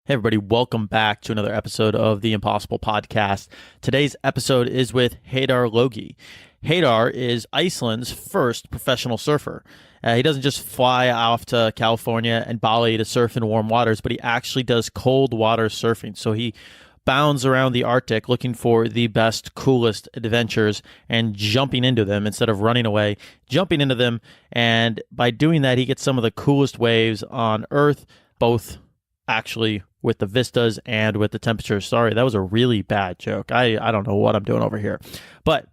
Hey, everybody, welcome back to another episode of the Impossible Podcast. Today's episode is with Heidar Logi. Heidar is Iceland's first professional surfer. He doesn't just fly off to California and Bali to surf in warm waters, but he actually does cold water surfing. So he bounds around the Arctic looking for the best, coolest adventures and jumping into them instead of running away, jumping into them. And by doing that, he gets some of the coolest waves on Earth, both actually with the vistas and with the temperatures. Sorry, that was a really bad joke. I don't know what I'm doing over here. But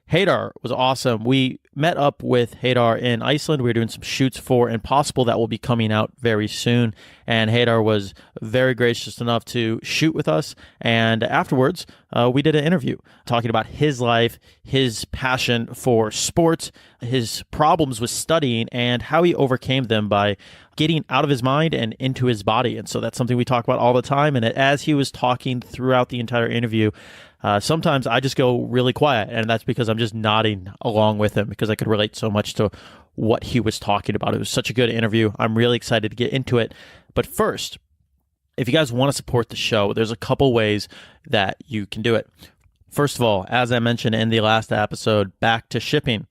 Heidar was awesome. We met up with Heidar in Iceland. We were doing some shoots for Impossible that will be coming out very soon. And Heidar was very gracious enough to shoot with us. And afterwards, we did an interview talking about his life, his passion for sports, his problems with studying, and how he overcame them by getting out of his mind and into his body. And so that's something we talk about all the time. And as he was talking throughout the entire interview, sometimes I just go really quiet, and that's because I'm just nodding along with him because I could relate so much to what he was talking about. It was such a good interview. I'm really excited to get into it. But first, if you guys want to support the show, there's a couple ways that you can do it. First of all, as I mentioned in the last episode, back to shipping.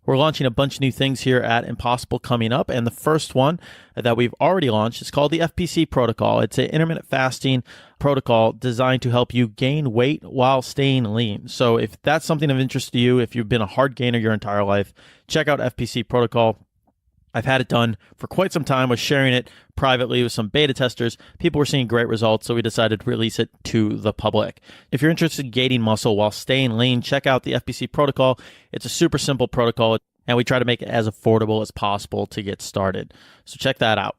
We're launching a bunch of new things here at Impossible coming up, and the first one that we've already launched is called the FPC protocol. It's an intermittent fasting protocol designed to help you gain weight while staying lean. So if that's something of interest to you, if you've been a hard gainer your entire life, check out FPC protocol. I've had it done for quite some time, was sharing it privately with some beta testers. People were seeing great results, so we decided to release it to the public. If you're interested in gaining muscle while staying lean, check out the FPC protocol. It's a super simple protocol, and we try to make it as affordable as possible to get started. So check that out.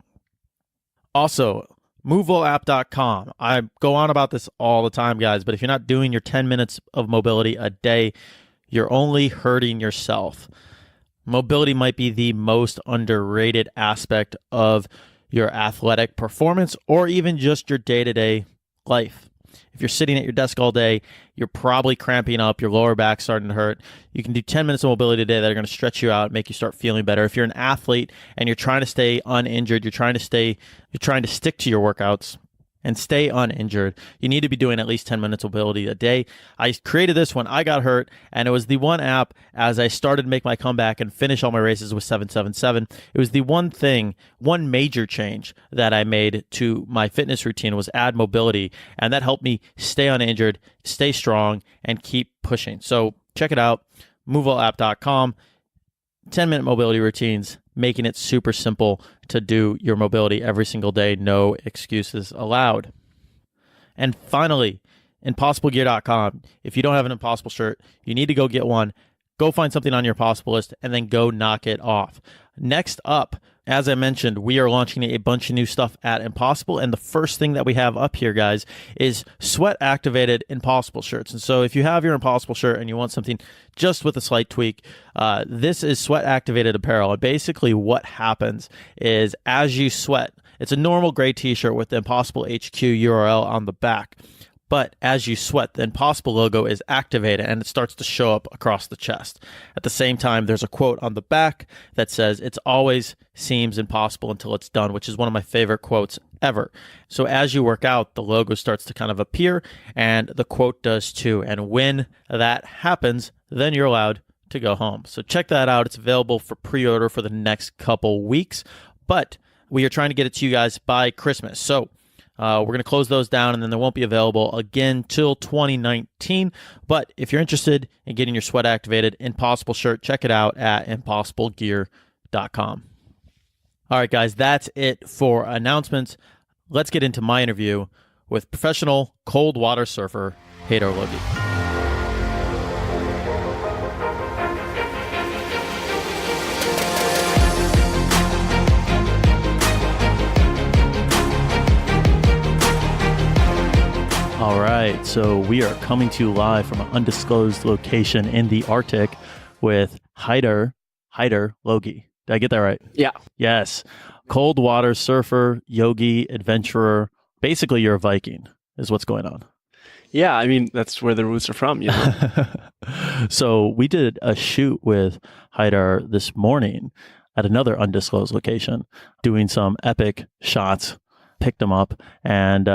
Also, MoveWellApp.com. I go on about this all the time, guys, but if you're not doing your 10 minutes of mobility a day, you're only hurting yourself. Mobility might be the most underrated aspect of your athletic performance or even just your day-to-day life. If you're sitting at your desk all day, you're probably cramping up, your lower back's starting to hurt. You can do 10 minutes of mobility a day that are going to stretch you out, make you start feeling better. If you're an athlete and you're trying to stay uninjured, you're trying to stick to your workouts and stay uninjured, you need to be doing at least 10 minutes of mobility a day. I created this when I got hurt, and it was the one app as I started to make my comeback and finish all my races with 777. It was the one major change that I made to my fitness routine was add mobility, and that helped me stay uninjured, stay strong, and keep pushing. So check it out, MoveWellApp.com. 10-minute mobility routines, making it super simple to do your mobility every single day. No excuses allowed. And finally, ImpossibleGear.com. If you don't have an Impossible shirt, you need to go get one. Go find something on your Impossible list and then go knock it off. Next up, as I mentioned, we are launching a bunch of new stuff at Impossible, and the first thing that we have up here, guys, is sweat-activated Impossible shirts. And so if you have your Impossible shirt and you want something just with a slight tweak, this is sweat-activated apparel. And basically what happens is as you sweat, it's a normal gray t-shirt with the Impossible HQ URL on the back. But as you sweat, the Impossible logo is activated and it starts to show up across the chest. At the same time, there's a quote on the back that says, "It always seems impossible until it's done," which is one of my favorite quotes ever. So as you work out, the logo starts to kind of appear and the quote does too. And when that happens, then you're allowed to go home. So check that out. It's available for pre-order for the next couple weeks, but we are trying to get it to you guys by Christmas. So we're going to close those down, and then they won't be available again till 2019. But if you're interested in getting your sweat-activated Impossible shirt, check it out at ImpossibleGear.com. All right, guys, that's it for announcements. Let's get into my interview with professional cold water surfer Heidar Logi. All right, so we are coming to you live from an undisclosed location in the Arctic with Heidar Logi. Did I get that right? Yeah. Yes. Cold water surfer, yogi, adventurer. Basically, you're a Viking is what's going on. Yeah, I mean, that's where the roots are from, you know? So we did a shoot with Heidar this morning at another undisclosed location, doing some epic shots picked them up, and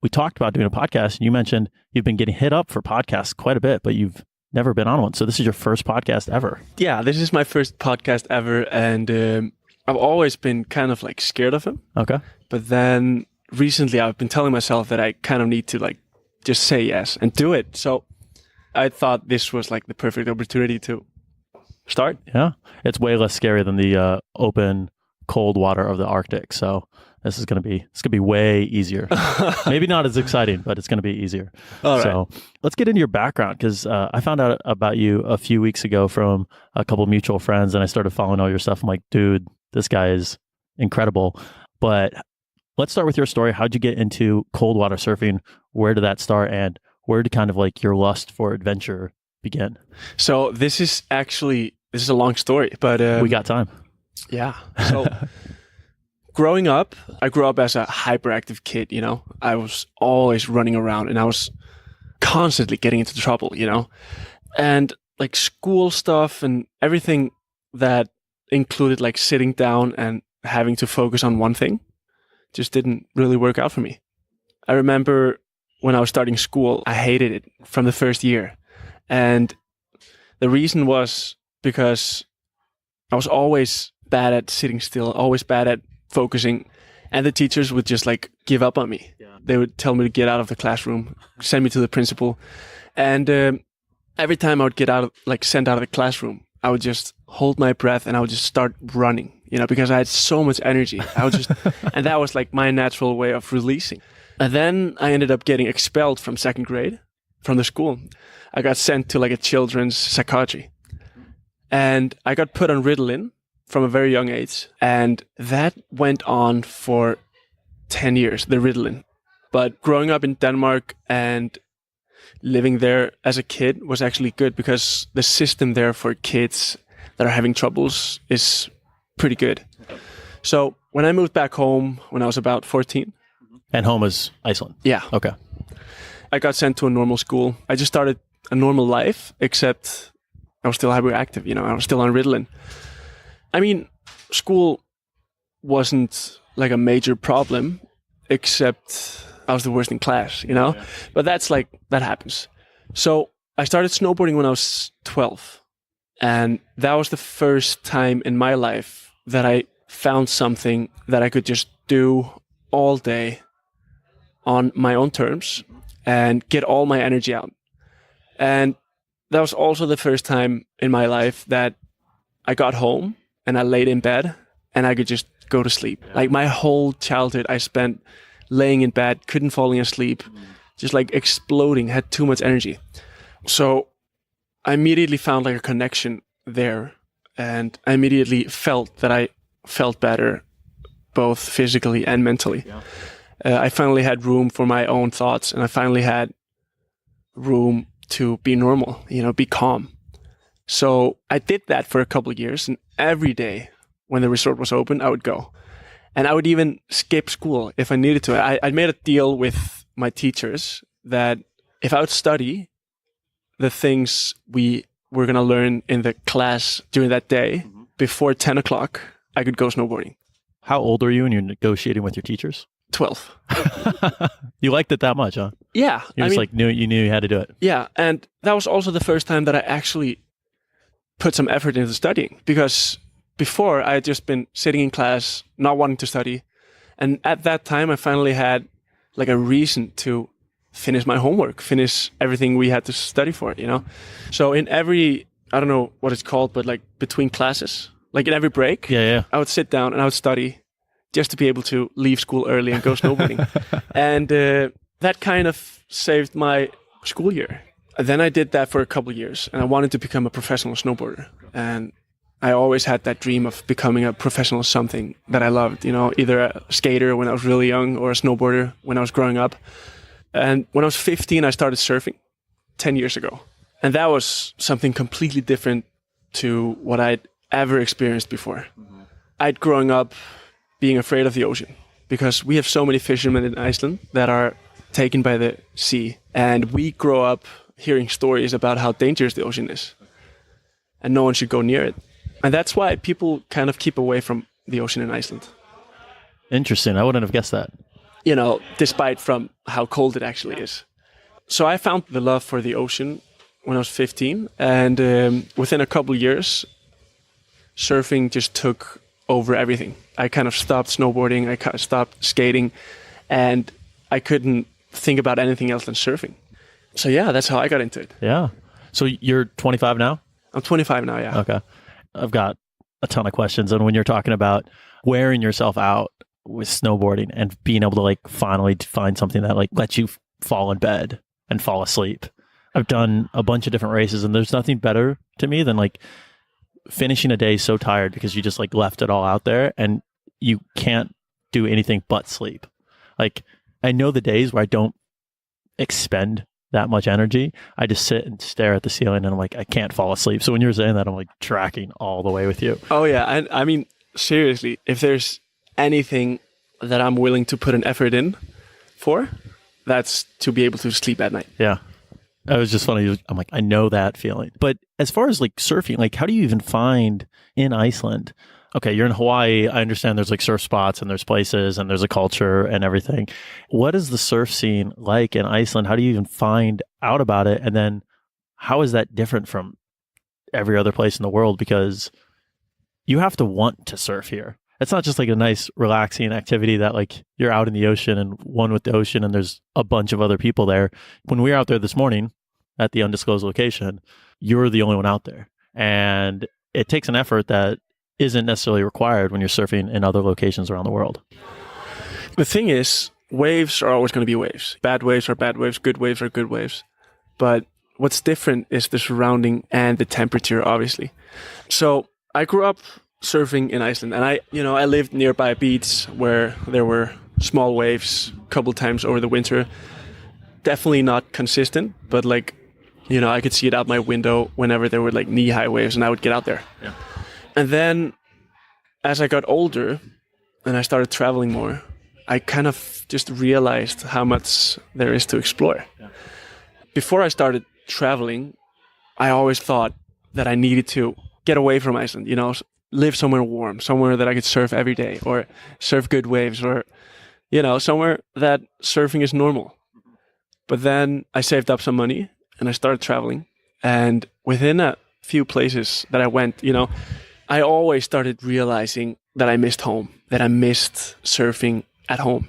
we talked about doing a podcast. And you mentioned you've been getting hit up for podcasts quite a bit, but you've never been on one. So this is your first podcast ever. Yeah, this is my first podcast ever, and I've always been kind of like scared of him. Okay. But then recently I've been telling myself that I kind of need to like just say yes and do it. So I thought this was like the perfect opportunity to start. Yeah. It's way less scary than the open, cold water of the Arctic. So this is going to be way easier. Maybe not as exciting, but it's going to be easier. All right. So let's get into your background, because I found out about you a few weeks ago from a couple mutual friends, and I started following all your stuff. I'm like, dude, this guy is incredible. But let's start with your story. How'd you get into cold water surfing? Where did that start? And where did kind of like your lust for adventure begin? So this is a long story, but we got time. Yeah. So growing up, I grew up as a hyperactive kid, you know. I was always running around and I was constantly getting into trouble, you know. And like school stuff and everything that included like sitting down and having to focus on one thing just didn't really work out for me. I remember when I was starting school, I hated it from the first year. And the reason was because I was always bad at sitting still, always bad at focusing, and the teachers would just like give up on me. Yeah. They would tell me to get out of the classroom, send me to the principal, and every time I would get sent out of the classroom, I would just hold my breath and I would just start running, you know, because I had so much energy. I would just, and that was like my natural way of releasing. And then I ended up getting expelled from second grade from the school. I got sent to like a children's psychiatry, and I got put on Ritalin from a very young age. And that went on for 10 years, the Ritalin. But growing up in Denmark and living there as a kid was actually good, because the system there for kids that are having troubles is pretty good. So when I moved back home when I was about 14. And home is Iceland? Yeah. Okay. I got sent to a normal school. I just started a normal life, except I was still hyperactive, you know, I was still on Ritalin. I mean, school wasn't like a major problem, except I was the worst in class, you know? Yeah. But that happens. So I started snowboarding when I was 12. And that was the first time in my life that I found something that I could just do all day on my own terms and get all my energy out. And that was also the first time in my life that I got home and I laid in bed and I could just go to sleep. Yeah. Like my whole childhood I spent laying in bed, couldn't falling asleep, just like exploding, had too much energy. So I immediately found like a connection there, and I immediately felt that I felt better both physically and mentally. Yeah. I finally had room for my own thoughts, and I finally had room to be normal, you know, be calm. So I did that for a couple of years, and every day when the resort was open, I would go. And I would even skip school if I needed to. I made a deal with my teachers that if I would study the things we were going to learn in the class during that day, before 10 o'clock, I could go snowboarding. How old are you when you're negotiating with your teachers? 12. You liked it that much, huh? Yeah. You knew you had to do it. Yeah. And that was also the first time that I actually put some effort into studying, because before I had just been sitting in class, not wanting to study. And at that time, I finally had like a reason to finish my homework, finish everything we had to study for, you know? So in every, I don't know what it's called, but like between classes, like in every break, I would sit down and I would study just to be able to leave school early and go snowboarding. And that kind of saved my school year. And then I did that for a couple of years, and I wanted to become a professional snowboarder. And I always had that dream of becoming a professional something that I loved, you know, either a skater when I was really young or a snowboarder when I was growing up. And when I was 15, I started surfing 10 years ago. And that was something completely different to what I'd ever experienced before. Mm-hmm. I'd growing up being afraid of the ocean, because we have so many fishermen in Iceland that are taken by the sea. And we grow up hearing stories about how dangerous the ocean is. And no one should go near it. And that's why people kind of keep away from the ocean in Iceland. Interesting. I wouldn't have guessed that. despite from how cold it actually is. So I found the love for the ocean when I was 15, and within a couple years, surfing just took over everything. I kind of stopped snowboarding, I kind of stopped skating, and I couldn't think about anything else than surfing. So yeah, that's how I got into it. Yeah. So you're 25 now? I'm 25 now, yeah. Okay. I've got a ton of questions. And when you're talking about wearing yourself out with snowboarding and being able to like finally find something that like lets you fall in bed and fall asleep. I've done a bunch of different races, and there's nothing better to me than like finishing a day so tired because you just like left it all out there and you can't do anything but sleep. Like I know the days where I don't expend that much energy, I just sit and stare at the ceiling and I'm like, I can't fall asleep. So when you're saying that, I'm like tracking all the way with you. Oh yeah. And I mean, seriously, if there's anything that I'm willing to put an effort in for, that's to be able to sleep at night. Yeah. It was just funny. I'm like, I know that feeling. But as far as like surfing, like how do you even find in Iceland? Okay, you're in Hawaii. I understand there's like surf spots and there's places and there's a culture and everything. What is the surf scene like in Iceland? How do you even find out about it? And then how is that different from every other place in the world? Because you have to want to surf here. It's not just like a nice relaxing activity that like you're out in the ocean and one with the ocean and there's a bunch of other people there. When we were out there this morning at the undisclosed location, you're the only one out there. And it takes an effort that isn't necessarily required when you're surfing in other locations around the world. The thing is, waves are always going to be waves. Bad waves are bad waves, good waves are good waves. But what's different is the surrounding and the temperature, obviously. So I grew up surfing in Iceland, and I lived nearby a beach where there were small waves a couple times over the winter. Definitely not consistent, but like, I could see it out my window whenever there were like knee-high waves, and I would get out there. Yeah. And then as I got older and I started traveling more, I kind of just realized how much there is to explore. Yeah. Before I started traveling, I always thought that I needed to get away from Iceland, live somewhere warm, somewhere that I could surf every day or surf good waves or, somewhere that surfing is normal. But then I saved up some money and I started traveling. And within a few places that I went, I always started realizing that I missed home, that I missed surfing at home.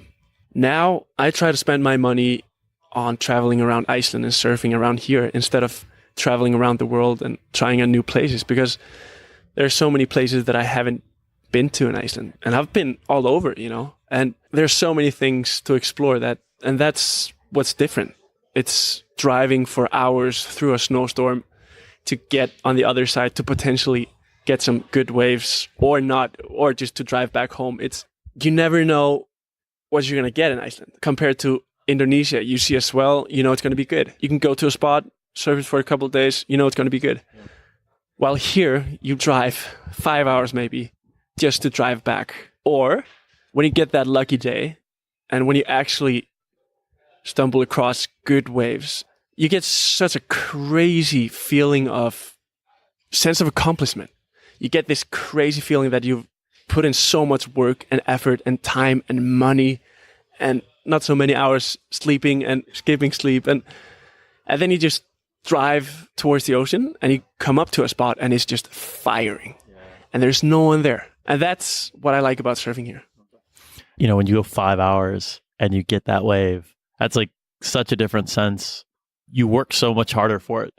Now I try to spend my money on traveling around Iceland and surfing around here instead of traveling around the world and trying out new places, because there's so many places that I haven't been to in Iceland, and I've been all over, and there's so many things to explore and that's what's different. It's driving for hours through a snowstorm to get on the other side to potentially get some good waves or not, or just to drive back home. You never know what you're going to get in Iceland. Compared to Indonesia, you see a swell, it's going to be good. You can go to a spot, surf it for a couple of days, it's going to be good. Yeah. While here, you drive 5 hours maybe just to drive back. Or when you get that lucky day and when you actually stumble across good waves, you get such a crazy feeling of sense of accomplishment. You get this crazy feeling that you've put in so much work and effort and time and money and not so many hours sleeping and skipping sleep. And then you just drive towards the ocean and you come up to a spot and it's just firing. Yeah. And there's no one there. And that's what I like about surfing here. When you go 5 hours and you get that wave, that's like such a different sense. You work so much harder for it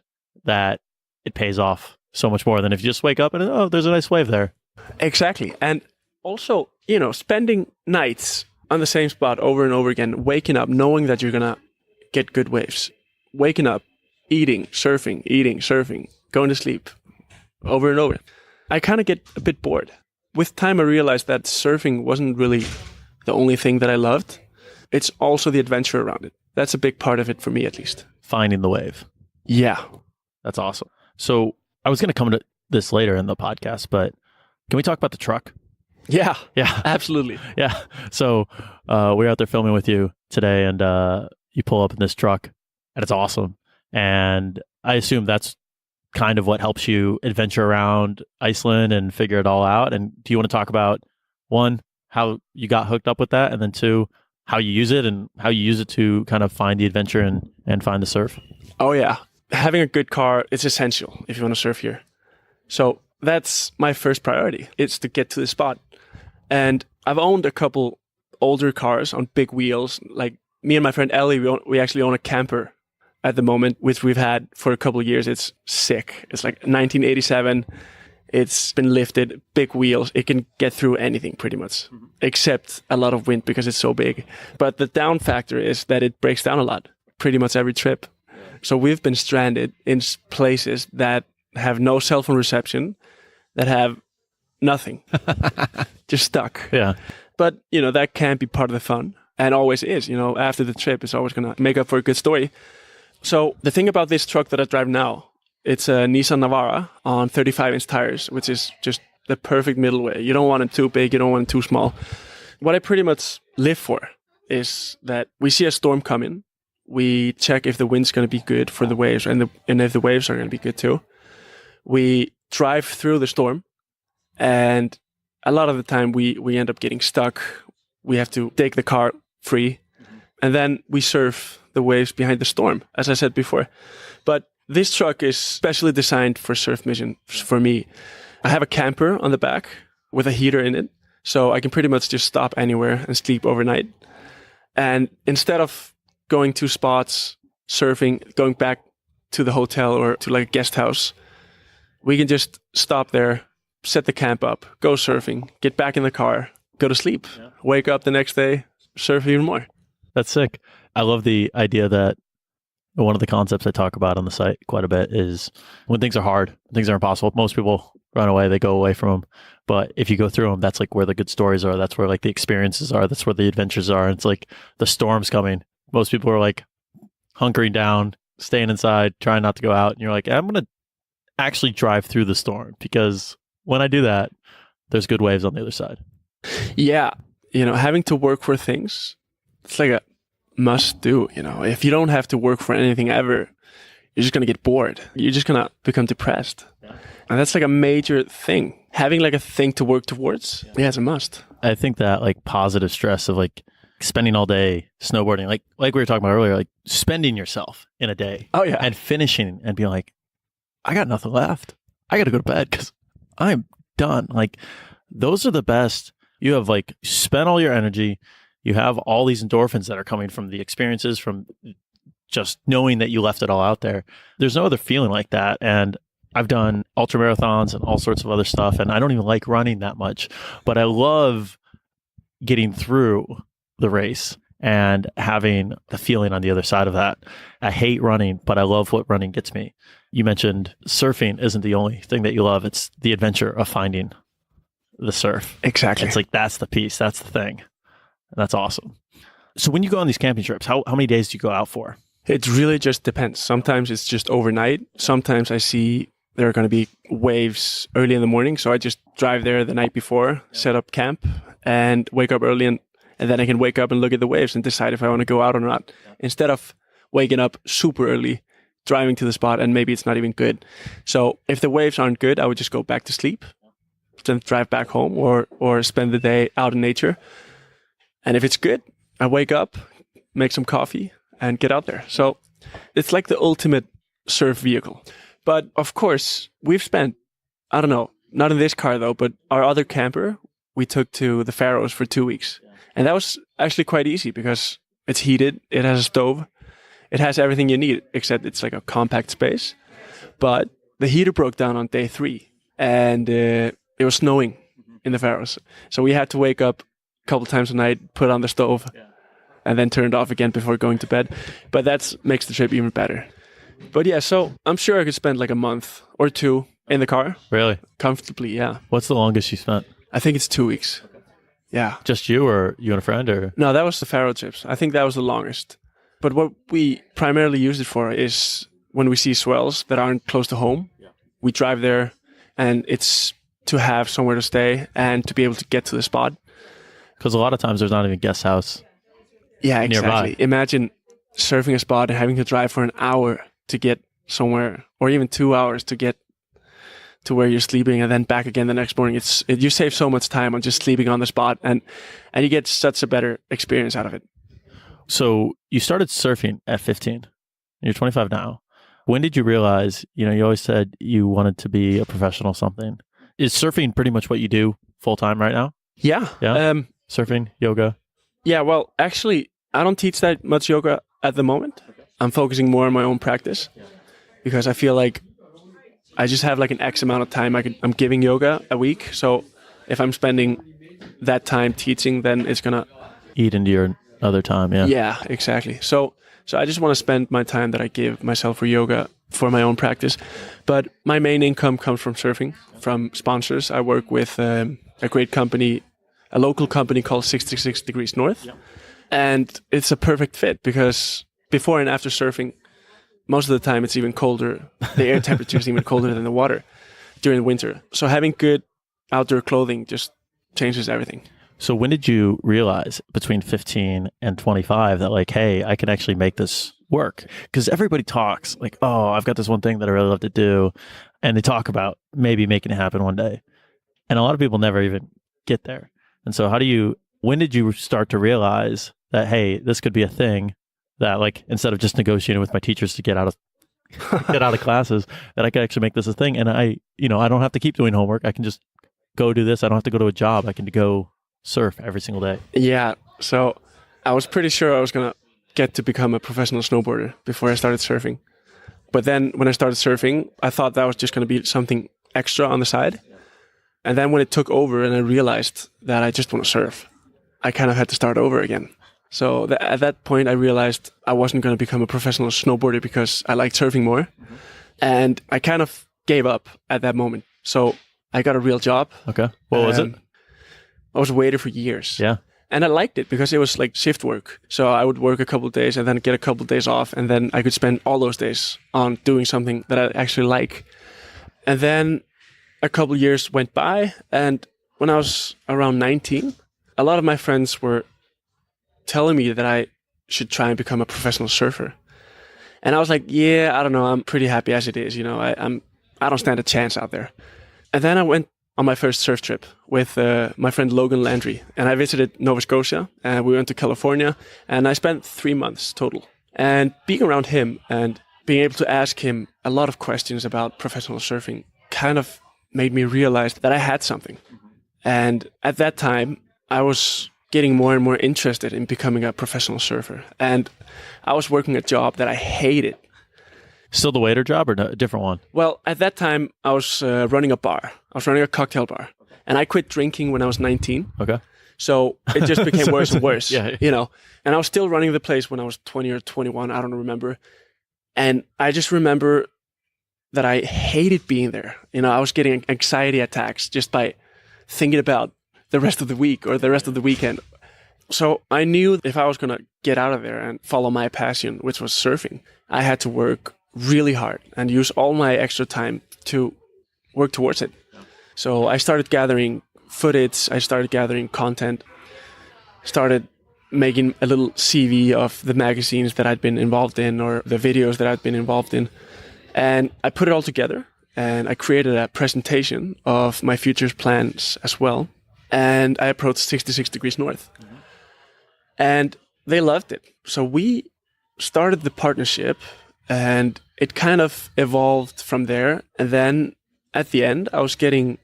that it pays off so much more than if you just wake up and, there's a nice wave there. Exactly. And also, spending nights on the same spot over and over again, waking up, knowing that you're going to get good waves, waking up, eating, surfing, going to sleep over and over. I kind of get a bit bored. With time, I realized that surfing wasn't really the only thing that I loved. It's also the adventure around it. That's a big part of it for me, at least. Finding the wave. Yeah. That's awesome. So I was going to come to this later in the podcast, but can we talk about the truck? Yeah. Yeah. Absolutely. Yeah. So we're out there filming with you today, and you pull up in this truck, and it's awesome. And I assume that's kind of what helps you adventure around Iceland and figure it all out. And do you want to talk about, one, how you got hooked up with that, and then two, how you use it and how you use it to kind of find the adventure and find the surf? Oh yeah, having a good car is essential if you want to surf here. So that's my first priority. It's to get to the spot. And I've owned a couple older cars on big wheels. Like me and my friend Ellie, we actually own a camper at the moment, which we've had for a couple of years. It's sick. It's like 1987. It's been lifted, big wheels. It can get through anything pretty much, except a lot of wind because it's so big. But the down factor is that it breaks down a lot, pretty much every trip. So we've been stranded in places that have no cell phone reception, that have nothing, just stuck. Yeah. But, that can be part of the fun, and always is. After the trip, it's always going to make up for a good story. So the thing about this truck that I drive now, it's a Nissan Navara on 35-inch tires, which is just the perfect middle way. You don't want it too big, you don't want it too small. What I pretty much live for is that we see a storm coming. We check if the wind's going to be good for the waves, and if the waves are going to be good too. We drive through the storm, and a lot of the time we end up getting stuck. We have to take the car free, and then we surf the waves behind the storm, as I said before. But this truck is specially designed for surf mission for me. I have a camper on the back with a heater in it, so I can pretty much just stop anywhere and sleep overnight. And instead of going to spots, surfing, going back to the hotel or to like a guest house, we can just stop there, set the camp up, go surfing, get back in the car, go to sleep, wake up the next day, surf even more. That's sick. I love the idea that one of the concepts I talk about on the site quite a bit is when things are hard, things are impossible. Most people run away, they go away from them. But if you go through them, that's like where the good stories are. That's where like the experiences are. That's where the adventures are. And it's like the storm's coming. Most people are like hunkering down, staying inside, trying not to go out. And you're like, I'm going to actually drive through the storm, because when I do that, there's good waves on the other side. Yeah. Having to work for things, it's like a must do. If you don't have to work for anything ever, you're just going to get bored. You're just going to become depressed. Yeah. And that's like a major thing. Having like a thing to work towards, it's a must. I think that like positive stress of like spending all day snowboarding, like we were talking about earlier, like spending yourself in a day. Oh yeah. And finishing and being like, I got nothing left. I got to go to bed because I'm done. Like those are the best. You have like spent all your energy. You have all these endorphins that are coming from the experiences, from just knowing that you left it all out there. There's no other feeling like that. And I've done ultra marathons and all sorts of other stuff, and I don't even like running that much, but I love getting through the race and having the feeling on the other side of that. I hate running, but I love what running gets me. You mentioned surfing isn't the only thing that you love. It's the adventure of finding the surf. Exactly. It's like, that's the piece. That's the thing. That's awesome. So when you go on these camping trips, how many days do you go out for? It really just depends. Sometimes it's just overnight. Sometimes I see there are going to be waves early in the morning. So I just drive there the night before, set up camp, and wake up early. And then I can wake up and look at the waves and decide if I want to go out or not. Instead of waking up super early, driving to the spot, and maybe it's not even good. So if the waves aren't good, I would just go back to sleep, then drive back home or spend the day out in nature. And if it's good, I wake up, make some coffee, and get out there. So it's like the ultimate surf vehicle. But of course, we've spent, I don't know, not in this car though, but our other camper, we took to the Faroes for 2 weeks. And that was actually quite easy because it's heated, it has a stove, it has everything you need, except it's like a compact space. But the heater broke down on day 3, and it was snowing in the Faroes. So we had to wake up a couple times a night, put on the stove, and then turn it off again before going to bed. But that makes the trip even better. But yeah, so I'm sure I could spend like a month or 2 in the car. Really? Comfortably, yeah. What's the longest you spent? I think it's 2 weeks. Yeah. Just you, or you and a friend? Or no, that was the Faroe trips. I think that was the longest. But what we primarily use it for is when we see swells that aren't close to home, we drive there, and it's to have somewhere to stay and to be able to get to the spot. Because a lot of times there's not even guest house. Yeah, exactly. Nearby. Imagine surfing a spot and having to drive for an hour to get somewhere, or even 2 hours to get to where you're sleeping, and then back again the next morning. You save so much time on just sleeping on the spot, and you get such a better experience out of it. So you started surfing at 15. You're 25 now. When did you realize, you always said you wanted to be a professional something? Is surfing pretty much what you do full time right now? Yeah. Yeah. Surfing, yoga. Yeah. Well, actually, I don't teach that much yoga at the moment. I'm focusing more on my own practice because I feel like I just have like an X amount of time I'm giving yoga a week. So if I'm spending that time teaching, then it's gonna eat into your other time. Yeah. Yeah, exactly. So I just want to spend my time that I give myself for yoga for my own practice. But my main income comes from surfing, from sponsors. I work with a great company, a local company called 66 Degrees North. Yeah. And it's a perfect fit because before and after surfing, most of the time it's even colder. The air temperature is even colder than the water during the winter. So having good outdoor clothing just changes everything. So when did you realize between 15 and 25 that like, hey, I can actually make this work? Because everybody talks like, oh, I've got this one thing that I really love to do. And they talk about maybe making it happen one day. And a lot of people never even get there. And so when did you start to realize that, hey, this could be a thing that like, instead of just negotiating with my teachers to get out of classes, that I could actually make this a thing. And I don't have to keep doing homework. I can just go do this. I don't have to go to a job. I can go surf every single day. Yeah. So I was pretty sure I was going to get to become a professional snowboarder before I started surfing. But then when I started surfing, I thought that was just going to be something extra on the side. And then when it took over and I realized that I just want to surf, I kind of had to start over again. So at that point, I realized I wasn't going to become a professional snowboarder because I liked surfing more. Mm-hmm. And I kind of gave up at that moment. So I got a real job. Okay. What was it? I was a waiter for years. Yeah. And I liked it because it was like shift work. So I would work a couple of days and then get a couple of days off. And then I could spend all those days on doing something that I actually like. And then a couple of years went by. And when I was around 19, a lot of my friends were telling me that I should try and become a professional surfer. And I was like, yeah, I don't know. I'm pretty happy as it is. I don't stand a chance out there. And then I went on my first surf trip with my friend Logan Landry. And I visited Nova Scotia and we went to California and I spent 3 months total. And being around him and being able to ask him a lot of questions about professional surfing kind of made me realize that I had something. And at that time, I was getting more and more interested in becoming a professional surfer. And I was working a job that I hated. Still the waiter job or a different one? Well, at that time, I was running a bar. I was running a cocktail bar. And I quit drinking when I was 19. Okay. So it just became worse and worse, yeah. And I was still running the place when I was 20 or 21. I don't remember. And I just remember that I hated being there. I was getting anxiety attacks just by thinking about the rest of the week or the rest of the weekend. So I knew if I was going to get out of there and follow my passion, which was surfing, I had to work really hard and use all my extra time to work towards it. So I started gathering footage, I started gathering content, started making a little CV of the magazines that I'd been involved in or the videos that I'd been involved in. And I put it all together and I created a presentation of my future plans as well. And I approached 66 Degrees North. Mm-hmm. And they loved it. So we started the partnership and it kind of evolved from there. And then at the end, I was getting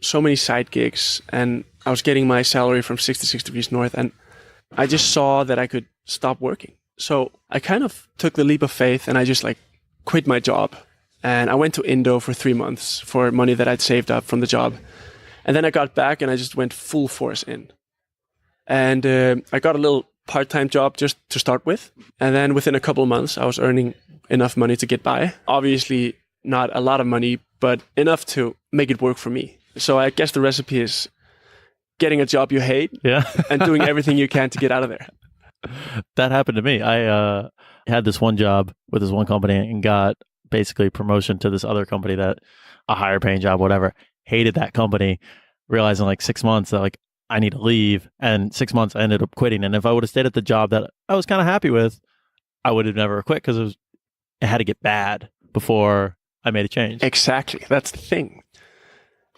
so many side gigs and I was getting my salary from 66 Degrees North. And I just saw that I could stop working. So I kind of took the leap of faith and I just quit my job. And I went to Indo for 3 months for money that I'd saved up from the job. And then I got back and I just went full force in. And I got a little part-time job just to start with. And then within a couple of months, I was earning enough money to get by. Obviously, not a lot of money, but enough to make it work for me. So I guess the recipe is getting a job you hate and doing everything you can to get out of there. That happened to me. I had this one job with this one company and got basically promotion to this other company that a higher paying job, whatever. Hated that company, realizing 6 months that I need to leave. And 6 months I ended up quitting. And if I would have stayed at the job that I was kind of happy with, I would have never quit because it had to get bad before I made a change. Exactly. That's the thing.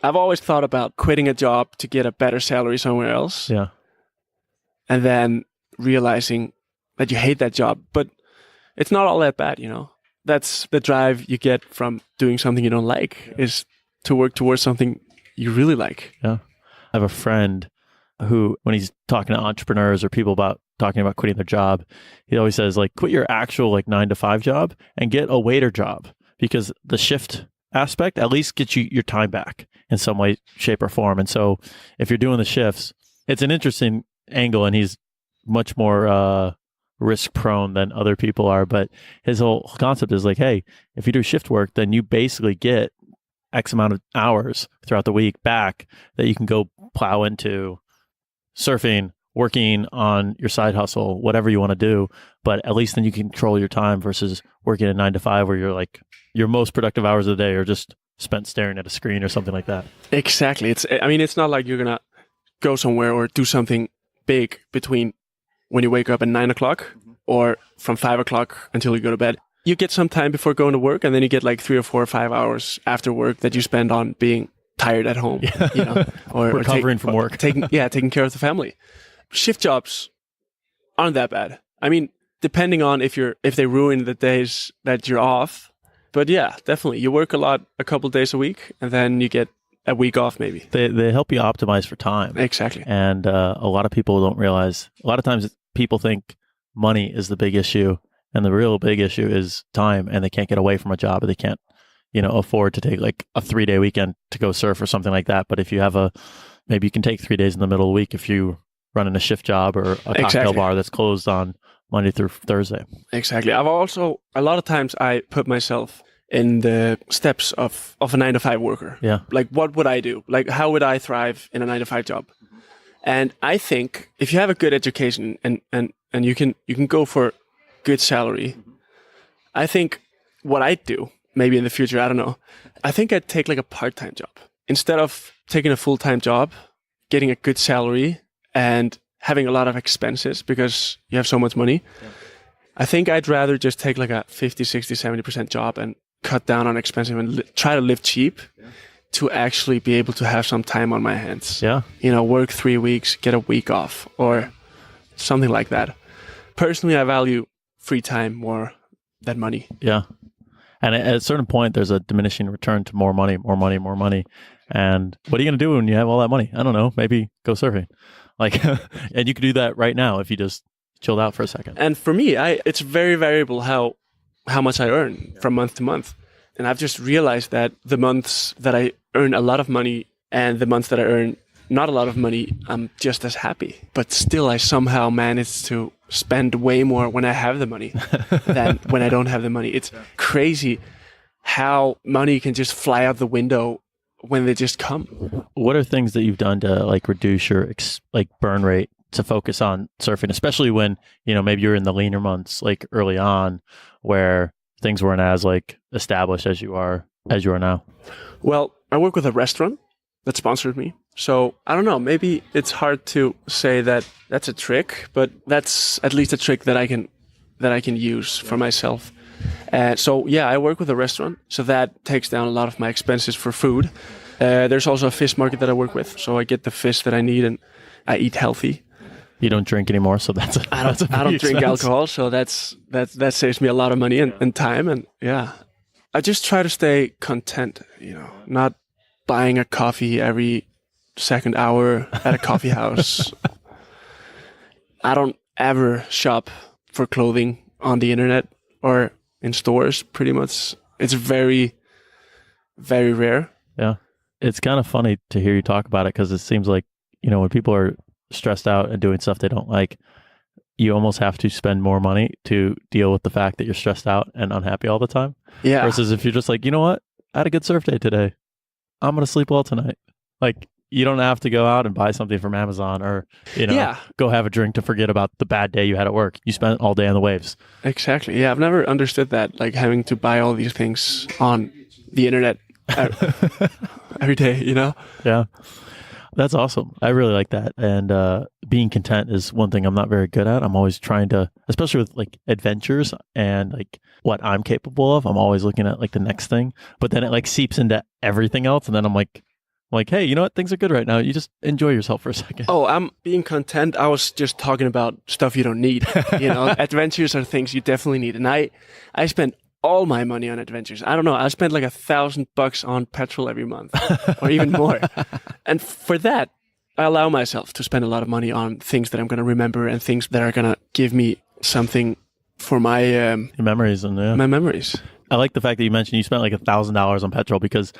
I've always thought about quitting a job to get a better salary somewhere else. Yeah. And then realizing that you hate that job, but it's not all that bad, you know. That's the drive you get from doing something you don't like, is to work towards something you really like. Yeah. I have a friend who, when he's talking to entrepreneurs or people about talking about quitting their job, he always says, like, quit your actual like 9 to 5 job and get a waiter job, because the shift aspect at least gets you your time back in some way, shape, or form. And so if you're doing the shifts, it's an interesting angle, and he's much more risk prone than other people are. But his whole concept is like, hey, if you do shift work, then you basically get X amount of hours throughout the week back that you can go plow into surfing, working on your side hustle, whatever you want to do. But at least then you can control your time versus working a 9 to 5 where you're like, your most productive hours of the day are just spent staring at a screen or something like that. Exactly. It's not like you're going to go somewhere or do something big between when you wake up at 9 o'clock or from 5 o'clock until you go to bed. You get some time before going to work, and then you get like 3 or 4 or 5 hours after work that you spend on being tired at home, you know, or recovering from work, taking care of the family. Shift jobs aren't that bad. I mean, depending on if they ruin the days that you're off, but yeah, definitely you work a couple days a week, and then you get a week off maybe. They help you optimize for time. Exactly. And a lot of people don't realize. A lot of times people think money is the big issue, and the real big issue is time, and they can't get away from a job, or they can't, afford to take like a 3-day weekend to go surf or something like that. But if you have maybe you can take 3 days in the middle of the week if you run in a shift job or a cocktail bar that's closed on Monday through Thursday. Exactly. I've also, a lot of times I put myself in the steps of a 9 to 5 worker. Yeah. Like, what would I do? Like, how would I thrive in a 9 to 5 job? And I think if you have a good education and you can go for good salary, I think what I'd do, maybe in the future, I don't know, I think I'd take like a part-time job. Instead of taking a full-time job, getting a good salary and having a lot of expenses because you have so much money, I think I'd rather just take like a 50, 60, 70% job and cut down on expenses and try to live cheap to actually be able to have some time on my hands. Yeah. Work 3 weeks, get a week off or something like that. Personally, I value free time more than money. Yeah. And at a certain point, there's a diminishing return to more money. And what are you going to do when you have all that money? I don't know. Maybe go surfing. Like, and you could do that right now if you just chilled out for a second. And for me, it's very variable how much I earn from month to month. And I've just realized that the months that I earn a lot of money and the months that I earn not a lot of money, I'm just as happy. But still, I somehow manage to spend way more when I have the money than when I don't have the money. It's crazy how money can just fly out the window when they just come. What are things that you've done to like reduce your burn rate to focus on surfing, especially when, maybe you're in the leaner months, like early on, where things weren't as like established as you are now? Well, I work with a restaurant that sponsored me. So I don't know, maybe it's hard to say that that's a trick, but that's at least a trick that I can use for myself. So yeah, I work with a restaurant, so that takes down a lot of my expenses for food. There's also a fish market that I work with, so I get the fish that I need and I eat healthy. You don't drink anymore, so I don't drink alcohol, so that saves me a lot of money and time, and yeah. I just try to stay content, not buying a coffee every second hour at a coffee house. I don't ever shop for clothing on the internet or in stores, pretty much. It's very, very rare. Yeah. It's kind of funny to hear you talk about it because it seems like, when people are stressed out and doing stuff they don't like, you almost have to spend more money to deal with the fact that you're stressed out and unhappy all the time. Yeah. Versus if you're just like, you know what? I had a good surf day today. I'm going to sleep well tonight. Like, you don't have to go out and buy something from Amazon or, go have a drink to forget about the bad day you had at work. You spent all day on the waves. Exactly. Yeah, I've never understood that, like having to buy all these things on the internet every day, Yeah. That's awesome. I really like that. And being content is one thing I'm not very good at. I'm always trying to, especially with like adventures and like what I'm capable of, I'm always looking at like the next thing. But then it like seeps into everything else. And then I'm like, Like, hey, you know what? Things are good right now. You just enjoy yourself for a second. Oh, I'm being content. I was just talking about stuff you don't need. Adventures are things you definitely need. And I spend all my money on adventures. I don't know. I spend like $1,000 on petrol every month or even more. And for that, I allow myself to spend a lot of money on things that I'm going to remember and things that are going to give me something for my Your memories and my memories. I like the fact that you mentioned you spent like $1,000 on petrol because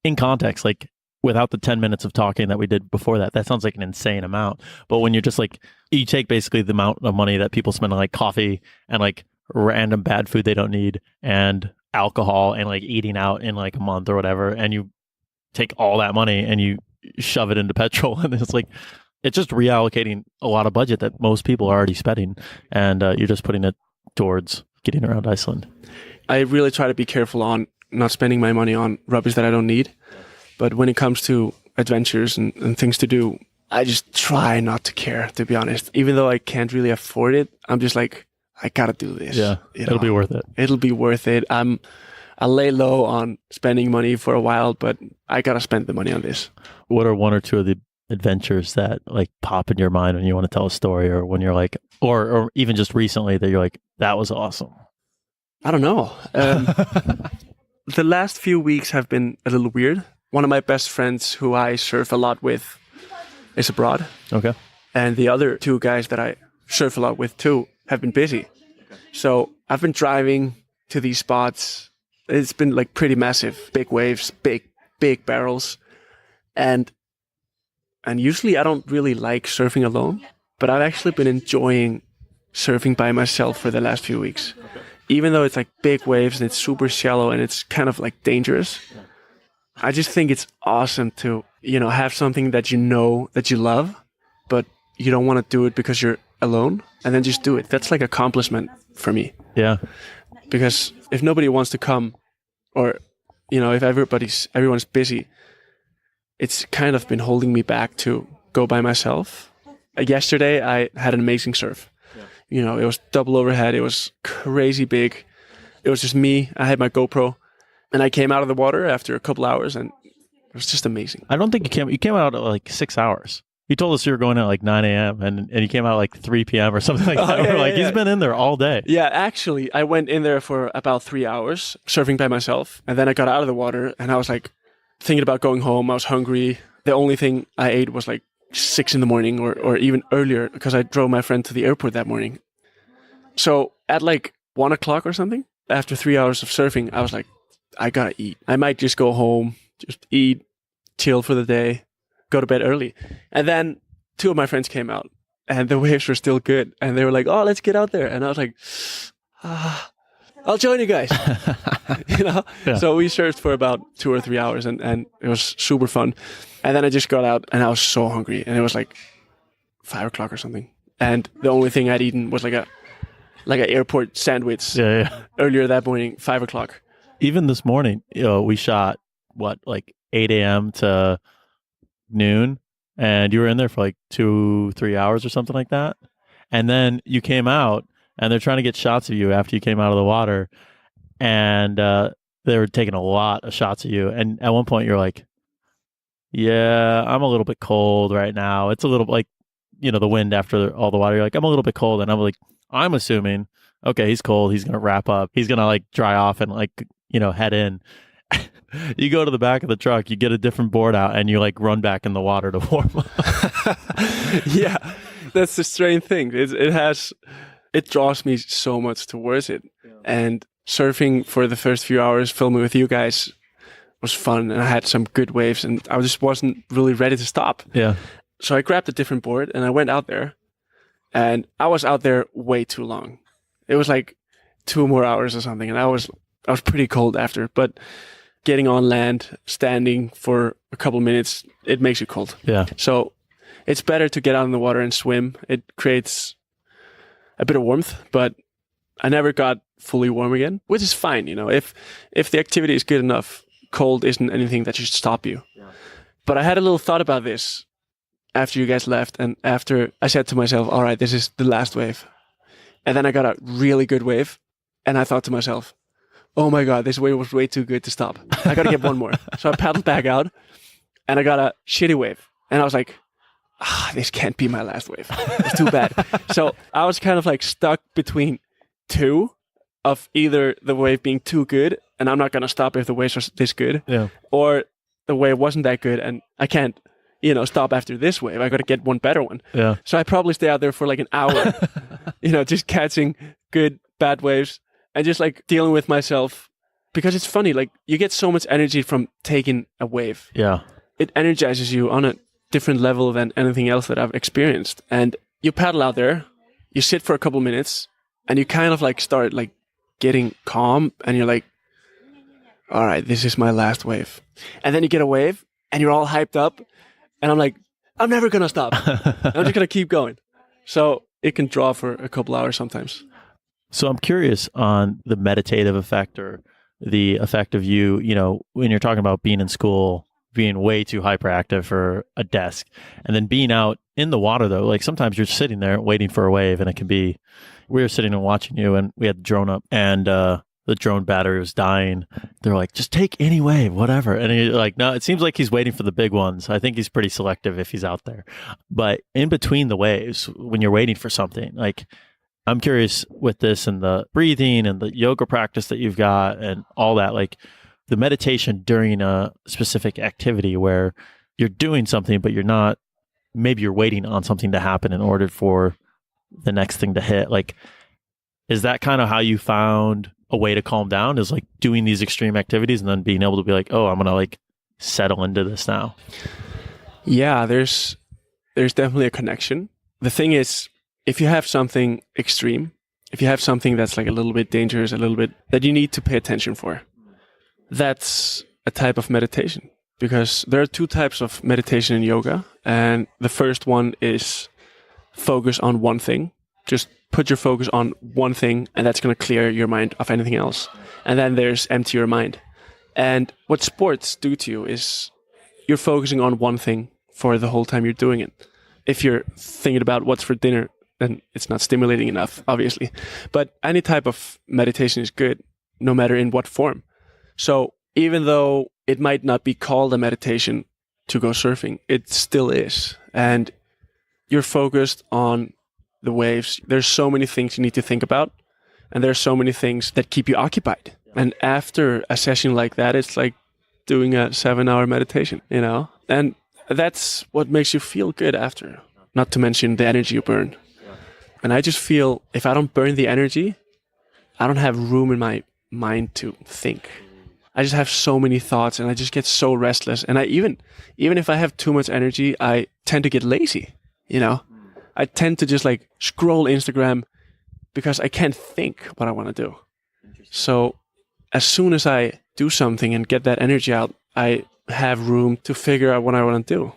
in context, like without the 10 minutes of talking that we did before that sounds like an insane amount. But when you're just like, you take basically the amount of money that people spend on like coffee and like random bad food they don't need and alcohol and like eating out in like a month or whatever, and you take all that money and you shove it into petrol, and it's like, it's just reallocating a lot of budget that most people are already spending, and you're just putting it towards getting around Iceland. I really try to be careful on not spending my money on rubbish that I don't need. But when it comes to adventures and things to do, I just try not to care, to be honest. Even though I can't really afford it, I'm just like, I gotta do this. Yeah, it'll be worth it. It'll be worth it. I'll lay low on spending money for a while, but I gotta spend the money on this. What are one or two of the adventures that like pop in your mind when you want to tell a story, or when you're like, or even just recently that you're like, that was awesome? I don't know. The last few weeks have been a little weird. One of my best friends who I surf a lot with is abroad. Okay. And the other two guys that I surf a lot with too have been busy. Okay. So I've been driving to these spots. It's been like pretty massive, big waves, big barrels. And usually I don't really like surfing alone, but I've actually been enjoying surfing by myself for the last few weeks. Okay. Even though it's like big waves and it's super shallow and it's kind of like dangerous. Yeah. I just think it's awesome to, have something that you know that you love, but you don't want to do it because you're alone, and then just do it. That's like accomplishment for me. Yeah. Because if nobody wants to come, or, if everyone's busy, it's kind of been holding me back to go by myself. Yesterday, I had an amazing surf. Yeah. It was double overhead. It was crazy big. It was just me. I had my GoPro. And I came out of the water after a couple hours, and it was just amazing. I don't think you came out at like 6 hours. You told us you were going at like 9 a.m. and you came out at like 3 p.m. or something like that. We're like, he's been in there all day. Yeah, actually, I went in there for about 3 hours surfing by myself. And then I got out of the water and I was like thinking about going home. I was hungry. The only thing I ate was like 6 in the morning or even earlier, because I drove my friend to the airport that morning. So at like 1 o'clock or something, after 3 hours of surfing, I was like, I gotta eat. I might just go home, just eat, chill for the day, go to bed early. And then 2 of my friends came out and the waves were still good. And they were like, oh, let's get out there. And I was like, I'll join you guys. Yeah. So we surfed for about 2 or 3 hours and it was super fun. And then I just got out and I was so hungry. And it was like 5 o'clock or something. And the only thing I'd eaten was like an airport sandwich earlier that morning, 5 o'clock. Even this morning, we shot like 8 a.m. to noon, and you were in there for like 2-3 hours or something like that. And then you came out, and they're trying to get shots of you after you came out of the water, and they were taking a lot of shots of you. And at one point, you're like, "Yeah, I'm a little bit cold right now. It's a little like, the wind after all the water. You're like, I'm a little bit cold," and I'm like, I'm assuming, okay, he's cold. He's gonna wrap up. He's gonna like dry off and like, head in. You go to the back of the truck, you get a different board out, and you like run back in the water to warm up. Yeah, that's the strange thing. It draws me so much towards it. Yeah. And surfing for the first few hours, filming with you guys was fun, and I had some good waves, and I just wasn't really ready to stop. Yeah. So I grabbed a different board and I went out there, and I was out there way too long. It was like 2 more hours or something, and I was pretty cold after, but getting on land, standing for a couple minutes, it makes you cold. Yeah. So it's better to get out in the water and swim. It creates a bit of warmth, but I never got fully warm again, which is fine. If the activity is good enough, cold isn't anything that should stop you. Yeah. But I had a little thought about this after you guys left, and after I said to myself, all right, this is the last wave. And then I got a really good wave, and I thought to myself, oh my God, this wave was way too good to stop. I got to get one more. So I paddled back out, and I got a shitty wave. And I was like, this can't be my last wave. It's too bad. So I was kind of like stuck between two of either the wave being too good and I'm not going to stop if the waves are this good, or the wave wasn't that good and I can't, stop after this wave. I got to get one better one. Yeah. So I probably stay out there for like an hour, just catching good, bad waves and just like dealing with myself, because it's funny. Like you get so much energy from taking a wave. Yeah. It energizes you on a different level than anything else that I've experienced. And you paddle out there, you sit for a couple minutes and you kind of like start like getting calm and you're like, all right, this is my last wave. And then you get a wave and you're all hyped up and I'm like, I'm never going to stop. I'm just going to keep going. So it can draw for a couple hours sometimes. So I'm curious on the meditative effect or the effect of you, when you're talking about being in school, being way too hyperactive for a desk, and then being out in the water though. Like sometimes you're sitting there waiting for a wave and it can be, we were sitting and watching you and we had the drone up and the drone battery was dying. They're like, just take any wave, whatever. And you're like, no, it seems like he's waiting for the big ones. I think he's pretty selective if he's out there. But in between the waves, when you're waiting for something, like I'm curious with this and the breathing and the yoga practice that you've got and all that, like the meditation during a specific activity where you're doing something, but you're not, maybe you're waiting on something to happen in order for the next thing to hit. Like, is that kind of how you found a way to calm down, is like doing these extreme activities and then being able to be like, oh, I'm going to like settle into this now? Yeah, there's definitely a connection. The thing is, if you have something extreme, if you have something that's like a little bit dangerous, a little bit that you need to pay attention for, that's a type of meditation, because there are two types of meditation in yoga. And the first one is focus on one thing. Just put your focus on one thing and that's going to clear your mind of anything else. And then there's empty your mind. And what sports do to you is you're focusing on one thing for the whole time you're doing it. If you're thinking about what's for dinner, then it's not stimulating enough, obviously. But any type of meditation is good, no matter in what form. So even though it might not be called a meditation to go surfing, it still is. And you're focused on the waves. There's so many things you need to think about. And there's so many things that keep you occupied. And after a session like that, it's like doing a 7-hour meditation, And that's what makes you feel good after. Not to mention the energy you burn. And I just feel if I don't burn the energy, I don't have room in my mind to think. I just have so many thoughts and I just get so restless. And I even if I have too much energy, I tend to get lazy, I tend to just like scroll Instagram because I can't think what I want to do. So as soon as I do something and get that energy out, I have room to figure out what I want to do.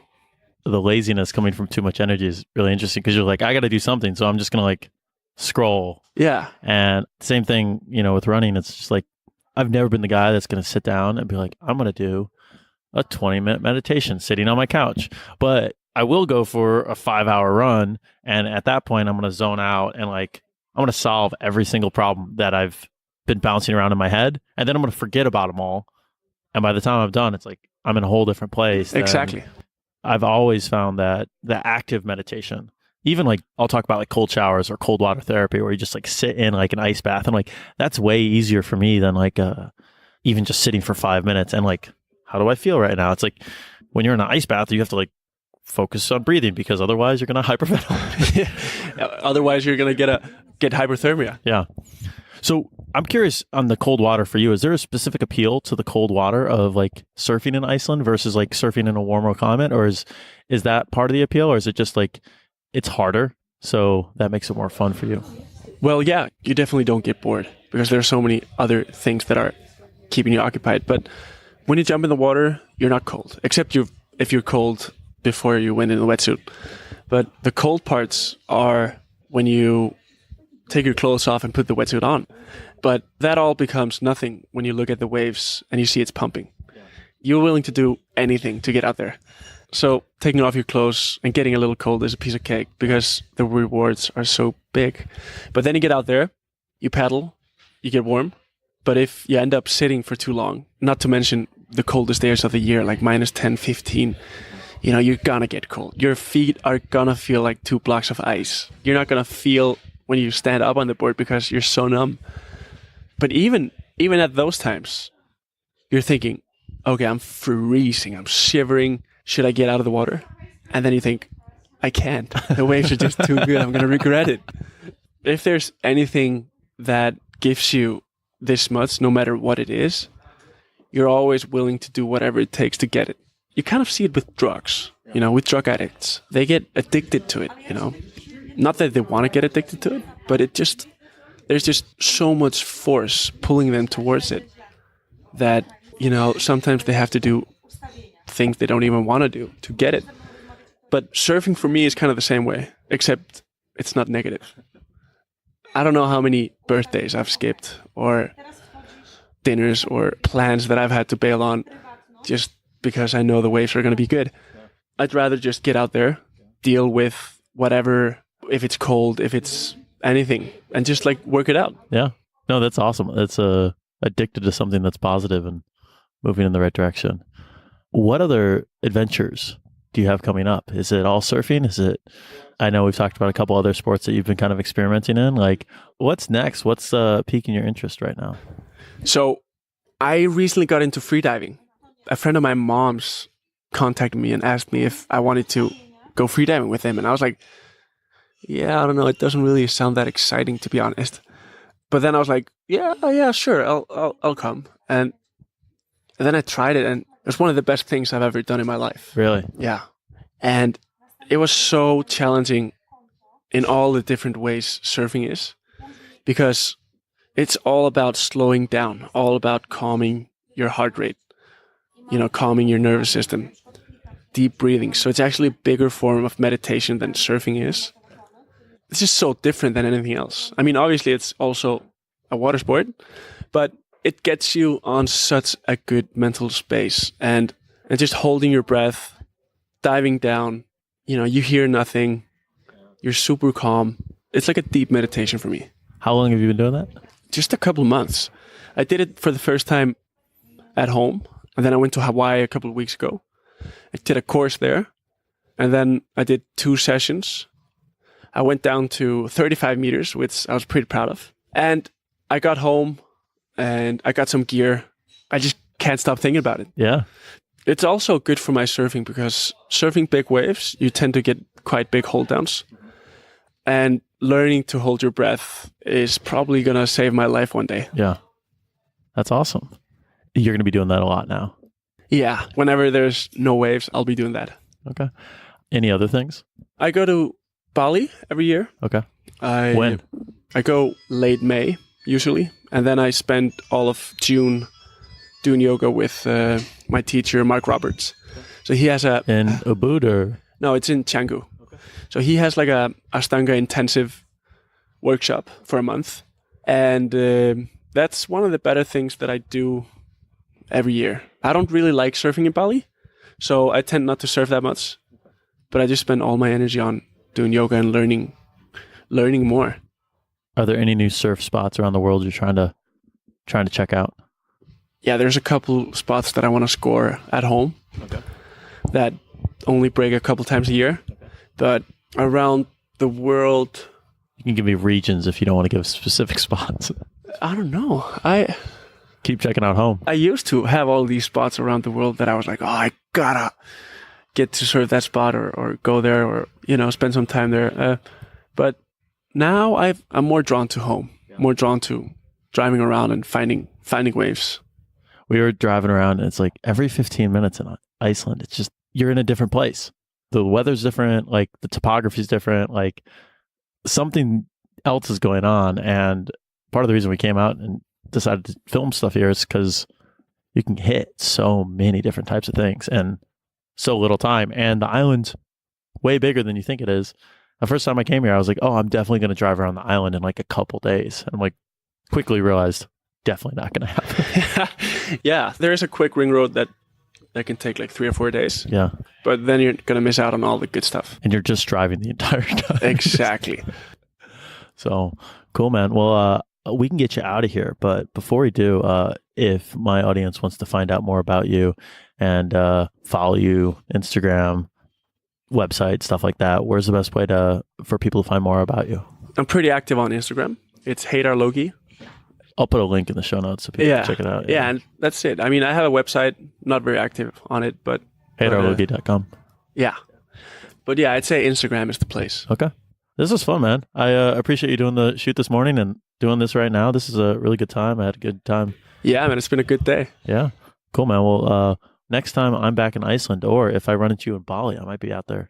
The laziness coming from too much energy is really interesting, because you're like, I got to do something. So I'm just going to like scroll. Yeah. And same thing, with running. It's just like, I've never been the guy that's going to sit down and be like, I'm going to do a 20-minute meditation sitting on my couch. But I will go for a 5-hour run. And at that point, I'm going to zone out and like, I'm going to solve every single problem that I've been bouncing around in my head. And then I'm going to forget about them all. And by the time I'm done, it's like, I'm in a whole different place. Exactly. I've always found that the active meditation, even like I'll talk about like cold showers or cold water therapy, where you just like sit in like an ice bath. And like, that's way easier for me than like even just sitting for 5 minutes and like, how do I feel right now? It's like when you're in an ice bath, you have to like focus on breathing, because otherwise you're going to hyperventilate. Otherwise you're going to get hyperthermia. Yeah. So I'm curious on the cold water for you. Is there a specific appeal to the cold water of like surfing in Iceland versus like surfing in a warmer climate? Or is that part of the appeal? Or is it just like it's harder, so that makes it more fun for you? Well, yeah, you definitely don't get bored because there are so many other things that are keeping you occupied. But when you jump in the water, you're not cold, except if you're cold before you went in the wetsuit. But the cold parts are when you take your clothes off and put the wetsuit on. But that all becomes nothing when you look at the waves and you see it's pumping. You're willing to do anything to get out there. So taking off your clothes and getting a little cold is a piece of cake because the rewards are so big. But then you get out there, you paddle, you get warm. But if you end up sitting for too long, not to mention the coldest days of the year, like minus 10, 15, you're gonna get cold. Your feet are gonna feel like 2 blocks of ice. You're not gonna feel when you stand up on the board because you're so numb. But even at those times, you're thinking, okay, I'm freezing, I'm shivering. Should I get out of the water? And then you think, I can't. The waves are just too good. I'm gonna regret it. If there's anything that gives you this much, no matter what it is, you're always willing to do whatever it takes to get it. You kind of see it with drugs, with drug addicts. They get addicted to it, Not that they want to get addicted to it, but there's just so much force pulling them towards it that, sometimes they have to do things they don't even want to do to get it. But surfing for me is kind of the same way, except it's not negative. I don't know how many birthdays I've skipped or dinners or plans that I've had to bail on just because I know the waves are going to be good. I'd rather just get out there, deal with whatever, if it's cold, if it's anything, and just like work it out. Yeah. No, that's awesome. It's addicted to something that's positive and moving in the right direction. What other adventures do you have coming up? Is it all surfing? I know we've talked about a couple other sports that you've been kind of experimenting in. Like, what's next? What's piquing your interest right now? So I recently got into freediving. A friend of my mom's contacted me and asked me if I wanted to go freediving with him. And I was like, yeah, I don't know. It doesn't really sound that exciting, to be honest. But then I was like, yeah, sure. I'll come. And then I tried it, and it was one of the best things I've ever done in my life. Really? Yeah. And it was so challenging in all the different ways surfing is, because it's all about slowing down, all about calming your heart rate, calming your nervous system, deep breathing. So it's actually a bigger form of meditation than surfing is. It's just so different than anything else. I mean, obviously it's also a water sport, but it gets you on such a good mental space, and just holding your breath, diving down, you hear nothing, you're super calm. It's like a deep meditation for me. How long have you been doing that? Just a couple months. I did it for the first time at home, and then I went to Hawaii a couple of weeks ago. I did a course there, and then I did 2 sessions. I went down to 35 meters, which I was pretty proud of. And I got home, and I got some gear. I just can't stop thinking about it. Yeah. It's also good for my surfing, because surfing big waves, you tend to get quite big hold downs. And learning to hold your breath is probably going to save my life one day. Yeah. That's awesome. You're going to be doing that a lot now. Yeah. Whenever there's no waves, I'll be doing that. Okay. Any other things? I go to Bali every year. Okay. When? I go late May, usually. And then I spend all of June doing yoga with my teacher, Mark Roberts. So he has in Ubud or? No, it's in Canggu. Okay. So he has like a Ashtanga intensive workshop for a month. And that's one of the better things that I do every year. I don't really like surfing in Bali, so I tend not to surf that much. But I just spend all my energy on doing yoga and learning more. Are there any new surf spots around the world you're trying to check out? Yeah, there's a couple spots that I want to score at home. Okay. That only break a couple times a year. Okay. But around the world... You can give me regions if you don't want to give specific spots. I don't know. Keep checking out home. I used to have all these spots around the world that I was like, oh, I gotta get to surf that spot or go there or, spend some time there. But now I'm more drawn to home, more drawn to driving around and finding waves. We were driving around and it's like every 15 minutes in Iceland, it's just, you're in a different place. The weather's different, like the topography is different, like something else is going on. And part of the reason we came out and decided to film stuff here is because you can hit so many different types of things and so little time. And the island's way bigger than you think it is. The first time I came here, I was like, oh, I'm definitely going to drive around the island in like a couple days. And I'm like, quickly realized, definitely not going to happen. Yeah, there is a quick ring road that can take like 3 or 4 days. Yeah. But then you're going to miss out on all the good stuff. And you're just driving the entire time. Exactly. So, cool, man. Well, we can get you out of here. But before we do, if my audience wants to find out more about you and follow you, Instagram, website, stuff like that, where's the best way for people to find more about you? I'm pretty active on Instagram. It's Heidar Logi. I'll put a link in the show notes so people can check it out. Yeah, and that's it. I mean, I have a website, not very active on it, but HeidarLogi.com. Yeah. But yeah, I'd say Instagram is the place. Okay. This was fun, man. I appreciate you doing the shoot this morning and doing this right now. This is a really good time. I had a good time. Yeah, man, it's been a good day. Yeah. Cool, man. Well, next time I'm back in Iceland, or if I run into you in Bali, I might be out there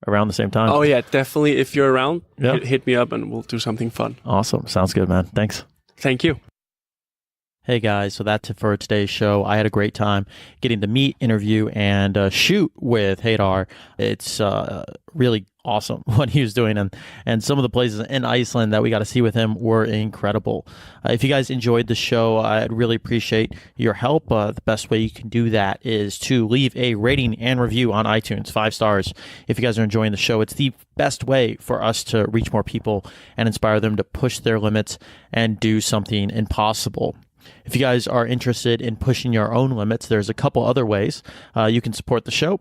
around the same time. Oh, yeah, definitely. If you're around, hit me up and we'll do something fun. Awesome. Sounds good, man. Thanks. Thank you. Hey guys, so that's it for today's show. I had a great time getting to meet, interview, and shoot with Heidar. It's really awesome what he was doing, and some of the places in Iceland that we got to see with him were incredible. If you guys enjoyed the show, I'd really appreciate your help. The best way you can do that is to leave a rating and review on iTunes, 5 stars. If you guys are enjoying the show, it's the best way for us to reach more people and inspire them to push their limits and do something impossible. If you guys are interested in pushing your own limits, there's a couple other ways you can support the show.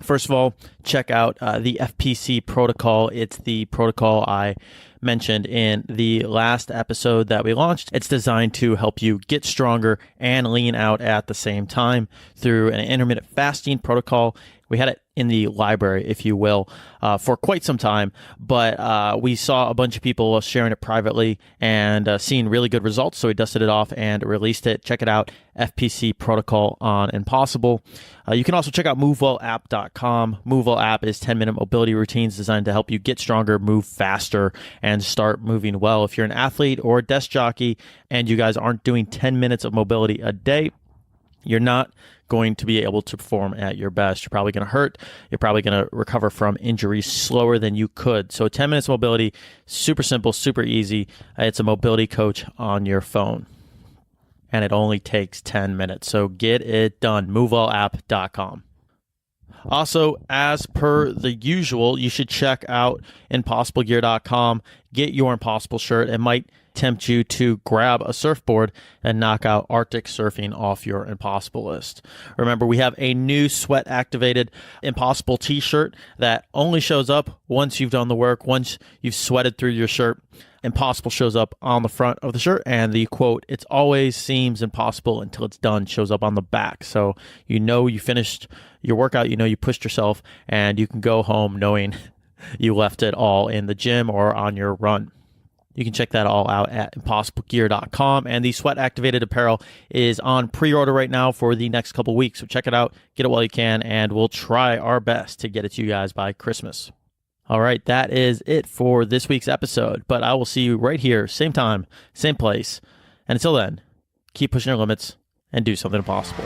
First of all, check out the FPC protocol. It's the protocol I mentioned in the last episode that we launched. It's designed to help you get stronger and lean out at the same time through an intermittent fasting protocol. We had it in the library, if you will, for quite some time, but we saw a bunch of people sharing it privately and seeing really good results, so we dusted it off and released it. Check it out, FPC Protocol on Impossible. You can also check out MoveWellApp.com. MoveWell App is 10-minute mobility routines designed to help you get stronger, move faster, and start moving well. If you're an athlete or a desk jockey and you guys aren't doing 10 minutes of mobility a day, you're not going to be able to perform at your best. You're probably going to hurt. You're probably going to recover from injuries slower than you could. So 10 minutes mobility, super simple, super easy. It's a mobility coach on your phone. And it only takes 10 minutes. So get it done. MoveWellApp.com. Also, as per the usual, you should check out ImpossibleGear.com. Get your Impossible shirt. It might tempt you to grab a surfboard and knock out Arctic surfing off your Impossible list. Remember, we have a new sweat-activated Impossible t-shirt that only shows up once you've done the work, once you've sweated through your shirt. Impossible shows up on the front of the shirt, and the quote, "It always seems impossible until it's done," shows up on the back. So you know you finished your workout, you know you pushed yourself, and you can go home knowing you left it all in the gym or on your run. You can check that all out at impossiblegear.com, and the sweat-activated apparel is on pre-order right now for the next couple weeks. So check it out, get it while you can, and we'll try our best to get it to you guys by Christmas. All right, that is it for this week's episode, but I will see you right here, same time, same place. And until then, keep pushing your limits and do something impossible.